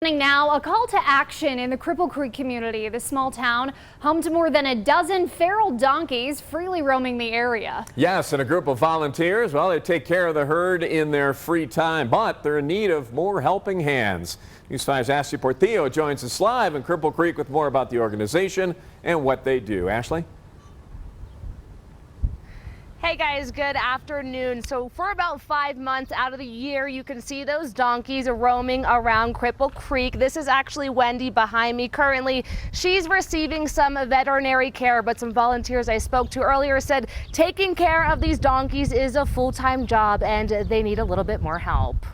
Now, a call to action in the Cripple Creek community, the small town home to more than a dozen feral donkeys freely roaming the area. Yes, and a group of volunteers, well, they take care of the herd in their free time, but they're in need of more helping hands. News 5's Ashley Portillo joins us live in Cripple Creek with more about the organization and what they do. Ashley? Hey guys, good afternoon. So for about 5 months out of the year, you can see those donkeys roaming around Cripple Creek. This is actually Wendy behind me. Currently, she's receiving some veterinary care, but some volunteers I spoke to earlier said taking care of these donkeys is a full-time job and they need a little bit more help.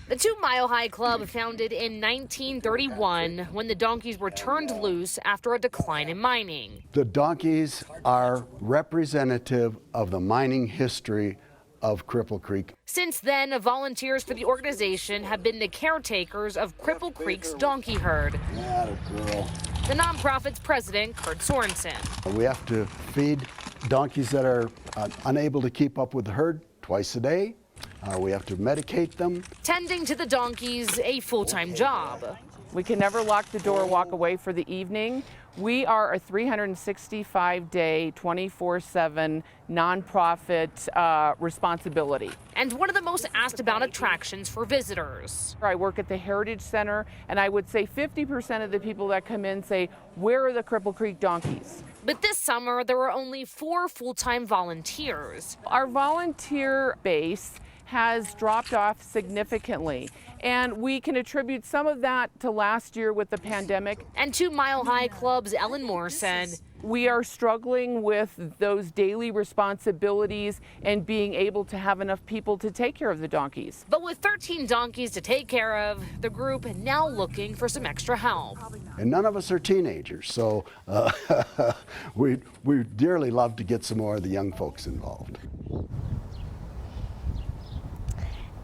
The 2 Mile High Club founded in 1931 when the donkeys were turned loose after a decline in mining. The donkeys are representative of the mining history of Cripple Creek. Since then, volunteers for the organization have been the caretakers of Cripple Creek's donkey herd. Atta girl. The nonprofit's president, Kurt Sorensen. We have to feed donkeys that are unable to keep up with the herd twice a day. We have to medicate them. Tending to the donkeys, a full-time job. We can never lock the door, walk away for the evening. We are a 365-day, 24/7 nonprofit responsibility. And one of the most asked about attractions for visitors. I work at the Heritage Center, and I would say 50% of the people that come in say, "Where are the Cripple Creek donkeys?" But this summer, there were only 4 full-time volunteers. Our volunteer base has dropped off significantly, and we can attribute some of that to last year with the pandemic. And 2 Mile High Club's Ellen Moore said, "We are struggling with those daily responsibilities and being able to have enough people to take care of the donkeys." But with 13 donkeys to take care of, the group now looking for some extra help. And none of us are teenagers, so we dearly love to get some more of the young folks involved.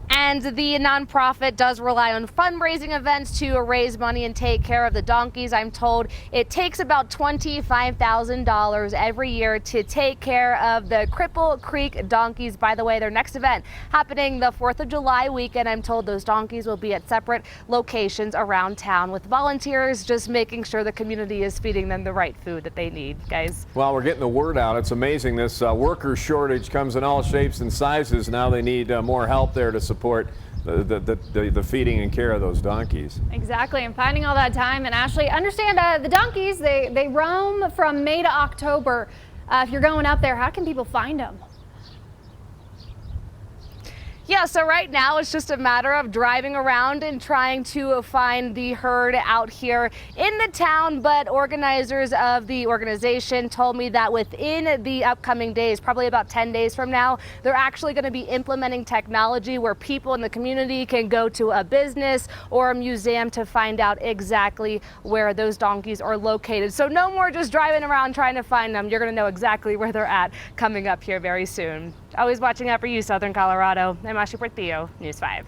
And the nonprofit does rely on fundraising events to raise money and take care of the donkeys. I'm told it takes about $25,000 every year to take care of the Cripple Creek donkeys. By the way, their next event happening the 4th of July weekend. I'm told those donkeys will be at separate locations around town with volunteers just making sure the community is feeding them the right food that they need, guys. Well, we're getting the word out. It's amazing. This worker shortage comes in all shapes and sizes. Now they need more help there to support the feeding and care of those donkeys. Exactly, and finding all that time. And Ashley, understand the donkeys, they roam from May to October. If you're going up there, how can people find them? Yeah, so right now it's just a matter of driving around and trying to find the herd out here in the town, but organizers of the organization told me that within the upcoming days, probably about 10 days from now, they're actually going to be implementing technology where people in the community can go to a business or a museum to find out exactly where those donkeys are located. So no more just driving around trying to find them. You're going to know exactly where they're at coming up here very soon. Always watching out for you, Southern Colorado. I'm Ashley Portillo, News 5.